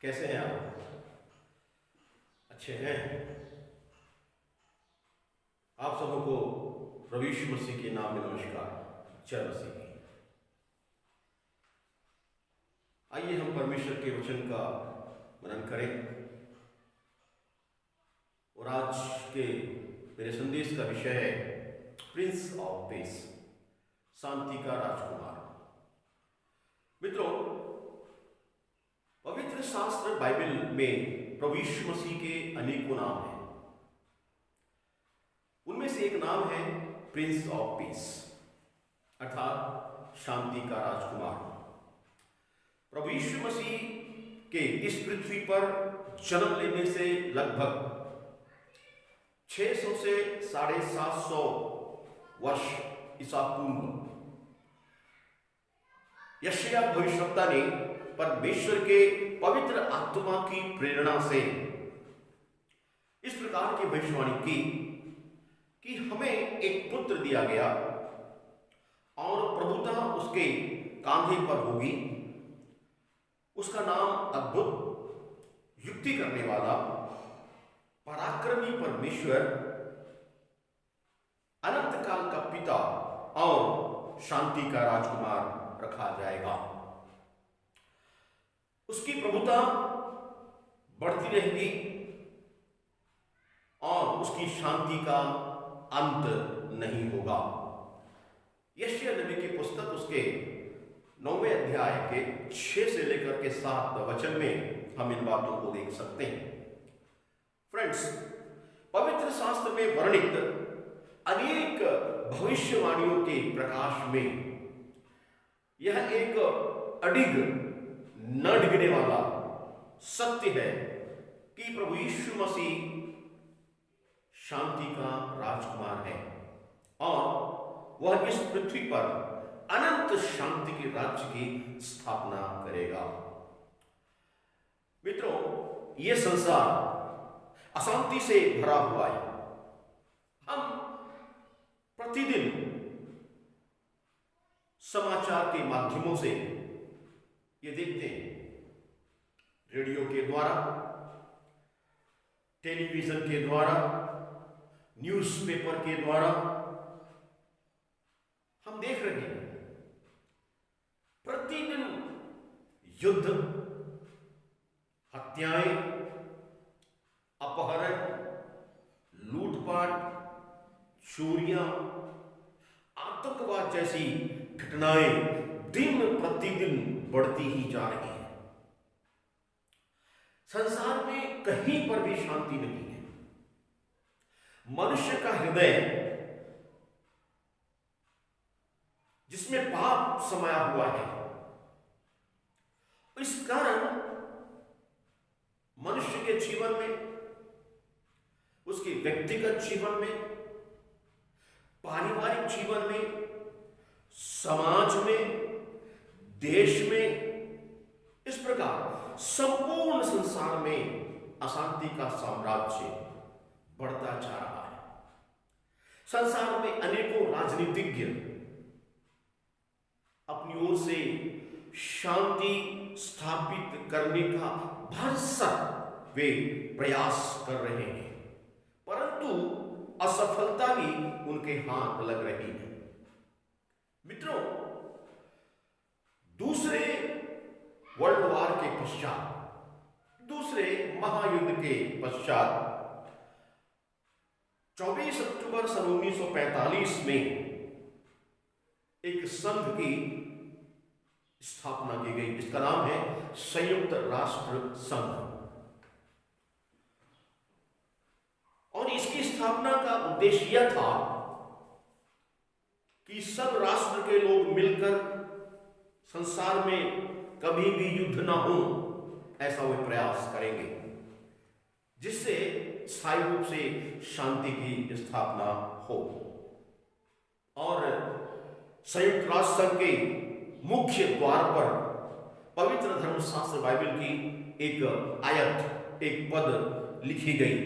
कैसे हैं आप? अच्छे हैं? आप सबों को प्रभु यीशु मसीह के नाम में नमस्कार। जय मसीह की। आइए हम परमेश्वर के वचन का मनन करें और आज के मेरे संदेश का विषय है प्रिंस ऑफ पीस, शांति का राजकुमार। मित्रों, पवित्र शास्त्र बाइबल में प्रभु यीशु मसीह के अनेकों नाम हैं। उनमें से एक नाम है प्रिंस ऑफ पीस, अर्थात शांति का राजकुमार। प्रभु यीशु मसीह के इस पृथ्वी पर जन्म लेने से लगभग 600 से 750 वर्ष ईसा पूर्व यशायाह भविष्यवक्ता ने परमेश्वर के पवित्र आत्मा की प्रेरणा से इस प्रकार की भविष्यवाणी की कि हमें एक पुत्र दिया गया और प्रभुता उसके कांधे पर होगी। उसका नाम अद्भुत, युक्ति करने वाला, पराक्रमी परमेश्वर, अनंत काल का पिता और शांति का राजकुमार रखा जाएगा। उसकी प्रभुता बढ़ती रहेगी और उसकी शांति का अंत नहीं होगा। यशायाह नबी की पुस्तक उसके 9वें अध्याय के 6 से लेकर के 7 वचन में हम इन बातों को देख सकते हैं। फ्रेंड्स, पवित्र शास्त्र में वर्णित अनेक भविष्यवाणियों के प्रकाश में यह एक अडिग, न डिगने वाला सत्य है कि प्रभु यीशु मसीह शांति का राजकुमार है और वह इस पृथ्वी पर अनंत शांति के राज्य की स्थापना करेगा। मित्रों, यह संसार अशांति से भरा हुआ है। हम प्रतिदिन समाचार के माध्यमों से ये देखते हैं, रेडियो के द्वारा, टेलीविजन के द्वारा, न्यूज़पेपर के द्वारा हम देख रहे हैं प्रतिदिन युद्ध, हत्याएं, अपहरण, लूटपाट, चोरियां, आतंकवाद जैसी घटनाएं दिन प्रतिदिन बढ़ती ही जा रही हैं। संसार में कहीं पर भी शांति नहीं है। मनुष्य का हृदय, जिसमें पाप समाया हुआ है, इस कारण मनुष्य के जीवन में, उसके व्यक्तिगत जीवन में, पारिवारिक जीवन में, समाज में, देश में, इस प्रकार संपूर्ण संसार में अशांति का साम्राज्य बढ़ता जा रहा है। संसार में अनेकों राजनीतिज्ञ अपनी ओर से शांति स्थापित करने का भरसक वे प्रयास कर रहे हैं, परंतु असफलता भी उनके हाथ लग रही है। मित्रों, दूसरे वर्ल्ड वॉर के पश्चात, दूसरे महायुद्ध के पश्चात 24 अक्टूबर सन 1945 में एक संघ की स्थापना की गई, जिसका नाम है संयुक्त राष्ट्र संघ। और इसकी स्थापना का उद्देश्य यह था कि सब राष्ट्र के लोग मिलकर संसार में कभी भी युद्ध ना हो, ऐसा वे प्रयास करेंगे, जिससे स्थायी रूप से शांति की स्थापना हो। और संयुक्त राष्ट्र संघ के मुख्य द्वार पर पवित्र धर्मशास्त्र बाइबल की एक आयत, एक पद लिखी गई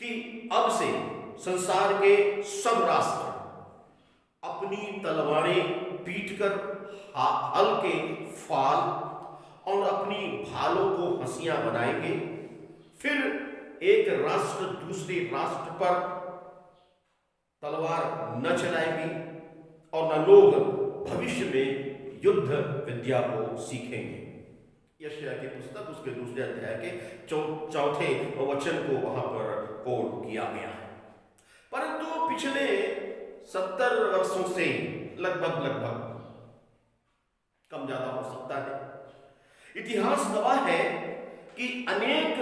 कि अब से संसार के सब राष्ट्र अपनी तलवारें पीटकर हल्के फाल और अपनी भालों को हंसियां बनाएंगे। फिर एक राष्ट्र दूसरे राष्ट्र पर तलवार न चलाएगी और न लोग भविष्य में युद्ध विद्या को सीखेंगे। यशायाह की पुस्तक उसके दूसरे अध्याय के चौथे वचन को वहां पर कोट किया गया है। परंतु पिछले 70 वर्षों से लगभग कम ज्यादा हो सकता है, इतिहास गवाह है कि अनेक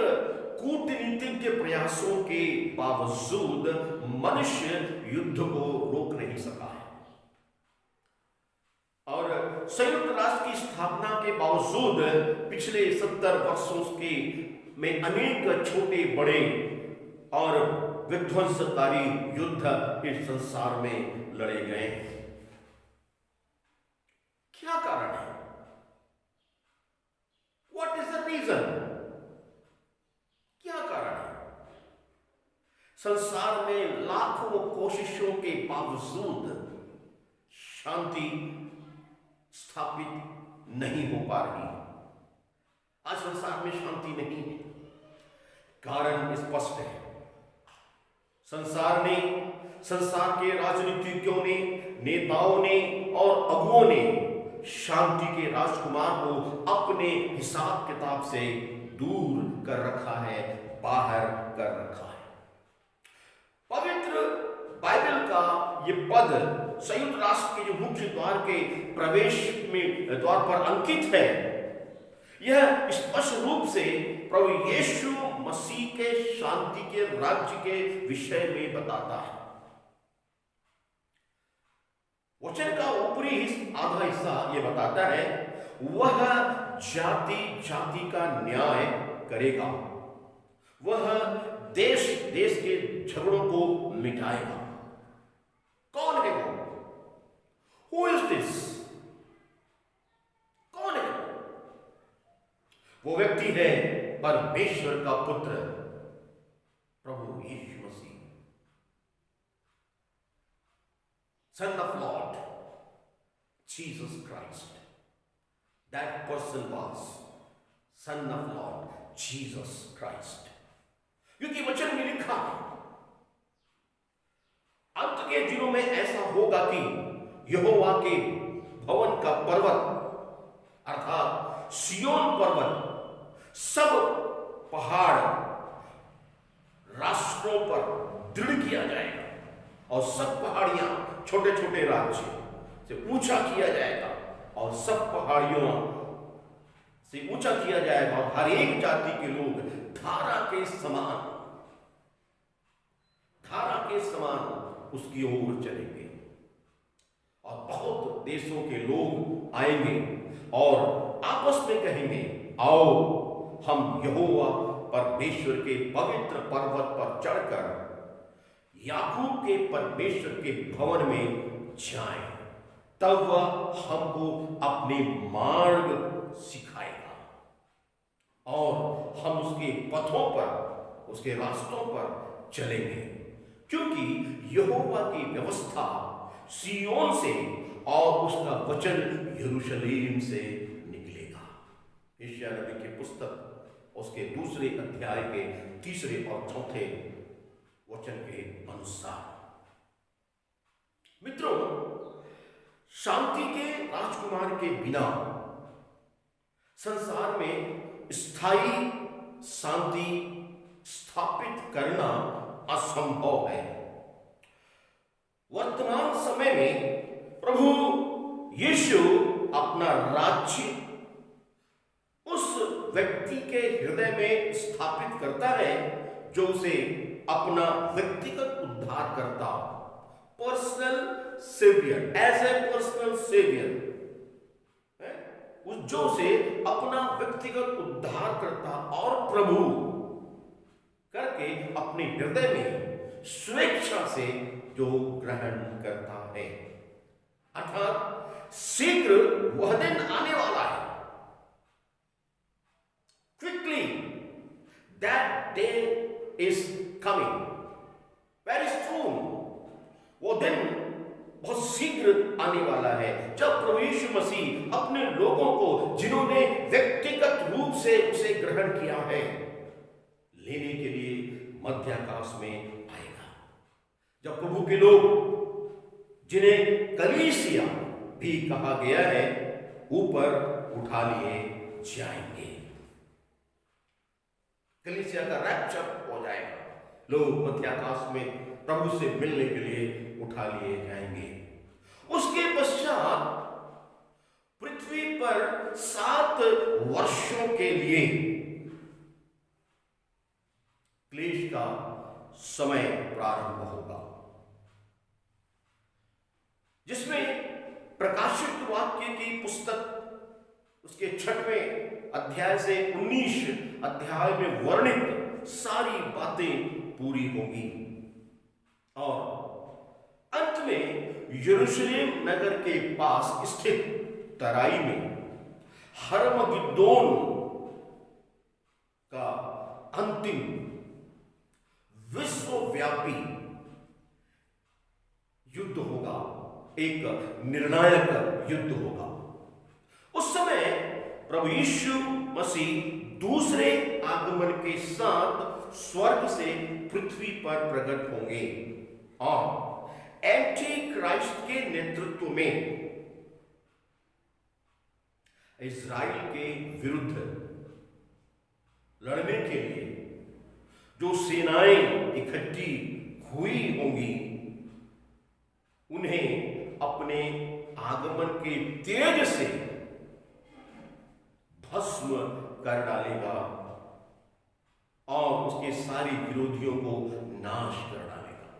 कूटनीतिक प्रयासों के बावजूद मनुष्य युद्ध को रोक नहीं सका है। और संयुक्त राष्ट्र की स्थापना के बावजूद पिछले 70 वर्षों के में अनेक छोटे बड़े और विध्वंसकारी युद्ध इस संसार में लड़े गए। क्या कारण है? What is the reason? क्या कारण है? संसार में लाखों कोशिशों के बावजूद शांति स्थापित नहीं हो पा रही। आज संसार में शांति नहीं है। कारण स्पष्ट है। संसार के राजनीतिज्ञों ने, नेताओं ने और अगुओं ने शांति के राजकुमार को अपने हिसाब किताब से दूर कर रखा है, बाहर कर रखा है। पवित्र बाइबल का ये पद संयुक्त राष्ट्र के जो मुख्य द्वार के प्रवेश में द्वार पर अंकित है, यह स्पष्ट रूप से प्रभु यीशु मसीह के शांति के राज्य के विषय में बताता है। वचन का ऊपरी आधा हिस्सा यह बताता है, वह जाति जाति का न्याय करेगा, वह देश देश के झगड़ों को मिटाएगा। कौन है वो? Who is this? कौन है वो? व्यक्ति है परमेश्वर का पुत्र प्रभु यीशु मसीह, Son of Lord Jesus Christ. That person was Son of Lord Jesus Christ. क्योंकि वचन में लिखा है, अंत के दिनों में ऐसा होगा कि यहोवा के भवन का पर्वत अर्थात सियोन पर्वत सब पहाड़ राष्ट्रों पर दृढ़ किया जाएगा और सब पहाड़ियां छोटे छोटे राज्य से ऊंचा किया जाएगा और सब पहाड़ियों से ऊंचा किया जाएगा और हर एक जाति के लोग धारा के समान उसकी ओर चलेंगे और बहुत देशों के लोग आएंगे और आपस में कहेंगे, आओ हम यहोवा परमेश्वर के पवित्र पर्वत पर चढ़कर याकूब के परमेश्वर के भवन में जाएं, तब वह हमको अपने मार्ग सिखाएगा और हम उसके पथों पर, उसके रास्तों पर चलेंगे, क्योंकि यहोवा की व्यवस्था सियोन से और उसका वचन यरूशलेम से निकलेगा। यशायाह नबी की पुस्तक उसके दूसरे अध्याय के तीसरे और चौथे वचन के अनुसार। मित्रों, शांति के राजकुमार के बिना संसार में स्थायी शांति स्थापित करना असंभव है। वर्तमान समय में प्रभु यीशु अपना राज्य उस व्यक्ति के हृदय में स्थापित करता है जो उसे अपना व्यक्तिगत उद्धार करता, personal saviour, as a personal saviour, जो उसे अपना व्यक्तिगत उद्धार करता और प्रभु करके अपने हृदय में स्वेच्छा से जो ग्रहण करता है। अर्थात शीघ्र वह दिन आने वाला है, quickly that day is coming, very soon. वो दिन बहुत शीघ्र शीघ्र आने वाला है, जब प्रभु यीशु मसीह अपने लोगों को, जिन्होंने व्यक्तिगत रूप से उसे ग्रहण किया है, लेने के लिए मध्य आकाश में आएगा। जब प्रभु के लोग, जिन्हें कलीसिया भी कहा गया है, ऊपर उठा लिए जाएंगे। कलीसिया का रैप्चर हो जाएगा, लोग मध्य आकाश में प्रभु से मिलने के लिए उठा लिए जाएंगे। उसके पश्चात पृथ्वी पर 7 वर्षों के लिए क्लेश का समय प्रारंभ होगा, जिसमें प्रकाशित वाक्य की पुस्तक उसके 6वें अध्याय से 19 अध्याय में वर्णित सारी बातें पूरी होंगी और अंत में यरूशलेम नगर के पास स्थित तराई में हर्मगिद्दोन का अंतिम विश्वव्यापी युद्ध होगा, एक निर्णायक युद्ध होगा। उस समय प्रभु यीशु मसीह दूसरे आगमन के साथ स्वर्ग से पृथ्वी पर प्रकट होंगे और एंटी क्राइस्ट के नेतृत्व में इज़राइल के विरुद्ध लड़ने के लिए जो सेनाएं इकट्ठी हुई होंगी, उन्हें अपने आगमन के तेज से भस्म कर डालेगा और उसके सारे विरोधियों को नाश कर डालेगा।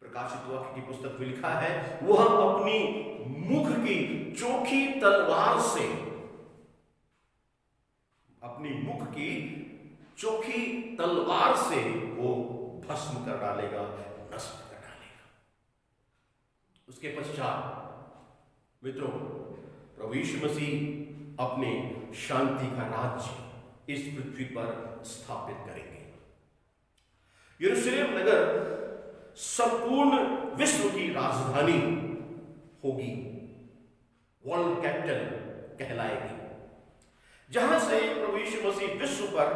प्रकाशित वाक्य की पुस्तक में लिखा है, वह अपनी मुख की चोखी तलवार से, अपनी मुख की चोखी तलवार से वो भस्म कर डालेगा, नष्ट कर डालेगा। उसके पश्चात मित्रों, प्रभु यीशु मसीह अपने शांति का राज्य इस पृथ्वी पर स्थापित करेंगे। यरूशलेम नगर संपूर्ण विश्व की राजधानी होगी, वर्ल्ड कैपिटल कहलाएगी, जहां से प्रभु यीशु मसीह विश्व पर,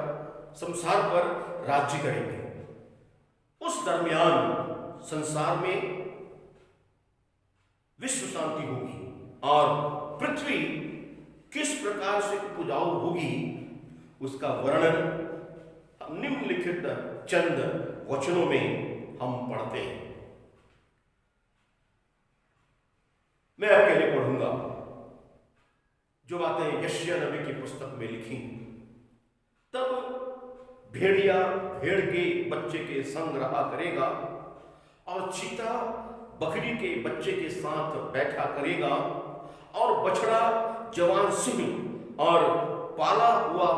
संसार पर राज्य करेंगे। उस दरमियान संसार में विश्व शांति होगी और पृथ्वी किस प्रकार से उपजाऊ होगी, उसका वर्णन निम्नलिखित चंद वचनों में हम पढ़ते हैं। मैं आपके लिए पढ़ूंगा जो बातें यशायाह नबी की पुस्तक में लिखी। तब भेड़िया भेड़ के बच्चे के संग रहा करेगा और चीता बकरी के बच्चे के साथ बैठा करेगा और बछड़ा जवान सिंह और पाला हुआ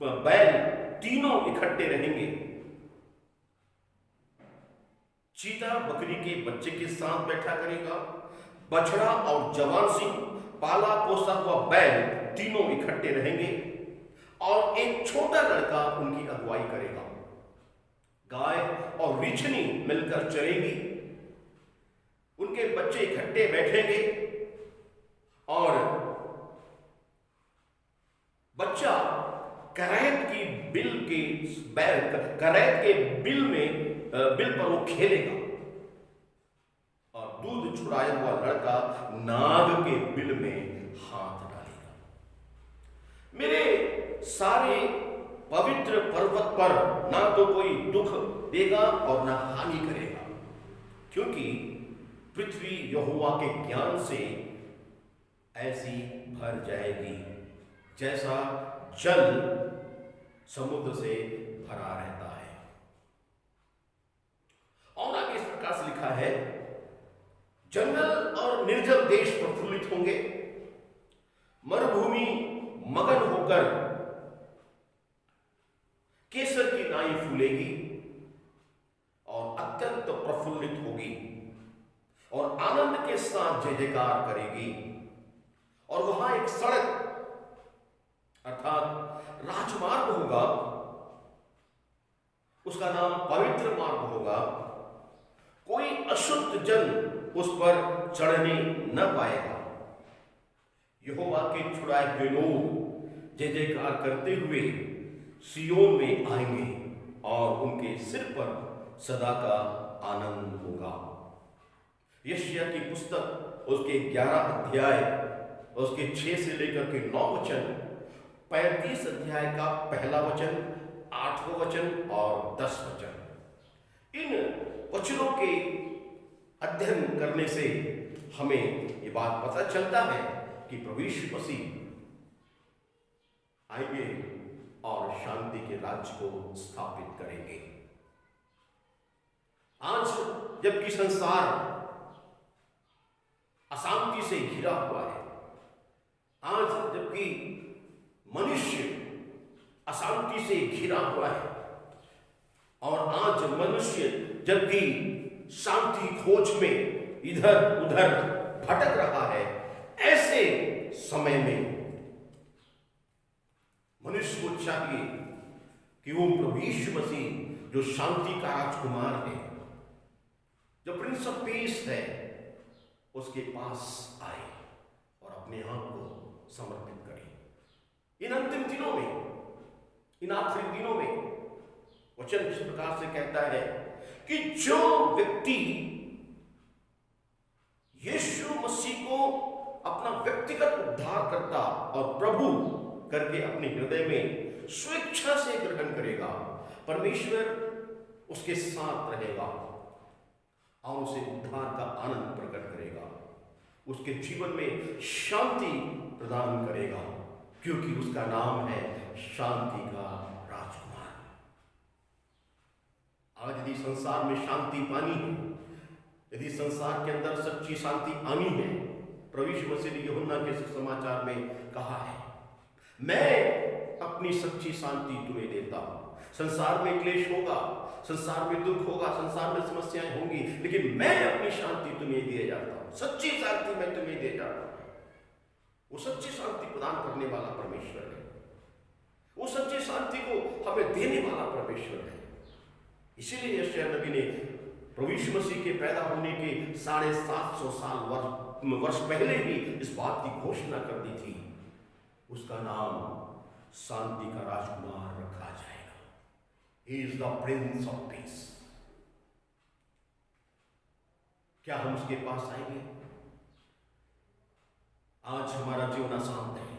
बैल तीनों इकट्ठे रहेंगे। चीता बकरी के बच्चे के साथ बैठा करेगा, बछड़ा और जवान सिंह, पाला पोसा हुआ बैल तीनों इकट्ठे रहेंगे और एक छोटा लड़का उनकी अगुवाई करेगा। गाय और रिछनी मिलकर चरेगी, उनके बच्चे इकट्ठे बैठेंगे और बच्चा करैत की बिल पर वो खेलेगा और दूध छुड़ाया हुआ लड़का नाग के बिल में हाथ डालेगा। मेरे सारे पवित्र पर्वत पर ना तो कोई दुख देगा और ना हानि करेगा, क्योंकि पृथ्वी यहोवा के ज्ञान से ऐसी भर जाएगी जैसा जल समुद्र से भरा रहता है। और आगे इस प्रकार से लिखा है, जंगल और निर्जल देश प्रफुल्लित होंगे, मरुभूमि मगन होकर केसर की नाई फूलेगी और अत्यंत प्रफुल्लित होगी और आनंद के साथ जय जयकार करेगी। और वहां एक सड़क अर्थात राजमार्ग होगा, उसका नाम पवित्र मार्ग होगा। कोई अशुद्ध जन उस पर चढ़ने न पाएगा। यहोवा के छुड़ाए हुए लोग जय जयकार करते हुए सियोन में आएंगे और उनके सिर पर सदा का आनंद होगा। यशायाह की पुस्तक उसके 11 अध्याय उसके 6 से लेकर के 9 वचन, 35 अध्याय का पहला वचन, 8वां वचन और 10 वचन, इन वचनों के अध्ययन करने से हमें ये बात पता चलता है कि प्रभु यीशु मसीह आएंगे और शांति के राज्य को स्थापित करेंगे। आज जबकि संसार अशांति से घिरा हुआ है, आज जबकि मनुष्य अशांति से घिरा हुआ है और आज मनुष्य जबकि शांति खोज में इधर उधर भटक रहा है, ऐसे समय में मनुष्य को चाहिए कि वो प्रभु यीशु मसीह जो शांति का राजकुमार है, जो प्रिंस ऑफ पीस है, उसके पास आए और अपने आप को समर्पित करें। इन अंतिम दिनों में, इन आखिरी दिनों में वचन इस प्रकार से कहता है कि जो व्यक्ति यीशु मसीह को अपना व्यक्तिगत उद्धारकर्ता और प्रभु करके अपने हृदय में स्वेच्छा से ग्रहण करेगा, परमेश्वर उसके साथ रहेगा और उसे उद्धार का आनंद प्रकट करेगा, उसके जीवन में शांति प्रदान करेगा, क्योंकि उसका नाम है शांति का राजकुमार। आज यदि संसार में शांति पानी है, यदि संसार के अंदर सच्ची शांति आनी है, प्रभु यीशु मसीह ने यूहन्ना के सुसमाचार में कहा है, मैं अपनी सच्ची शांति तुम्हें देता हूं। संसार में क्लेश होगा, संसार में दुख होगा, संसार में समस्याएं होंगी, लेकिन मैं अपनी शांति तुम्हें दिए जाता हूं, सच्ची शांति मैं तुम्हें दे जाता हूं। वो सच्ची शांति प्रदान करने वाला परमेश्वर है, वो सच्ची शांति को हमें देने वाला परमेश्वर है। इसीलिए यशायाह नबी ने प्रभु यीशु मसीह के पैदा होने के 750 साल वर्ष पहले ही इस बात की घोषणा कर दी थी, उसका नाम शांति का राजकुमार रखा जाएगा। He is the Prince of Peace। क्या हम उसके पास आएंगे? आज हमारा जीवन अशांत है,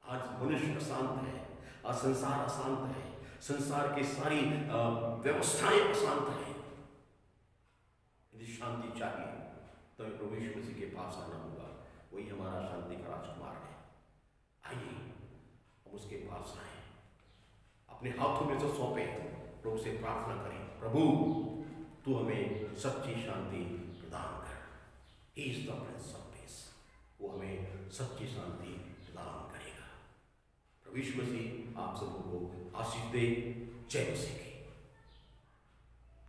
आज मनुष्य अशांत है, आज संसार अशांत है, संसार की सारी व्यवस्थाएं अशांत है। यदि शांति चाहिए तो हमें प्रभु यीशु मसीह के पास आना होगा, वही हमारा शांति का राजकुमार है। आइए हम उसके पास आए, अपने हाथों में से सौंपे, प्रभु से प्रार्थना करें, प्रभु तू हमें सच्ची शांति प्रदान कर। He is the Prince of Peace। वो हमें सच्ची शांति प्रदान करेगा। प्रभु यीशु मसीह आप सबको आशीष दे। जय मसीह।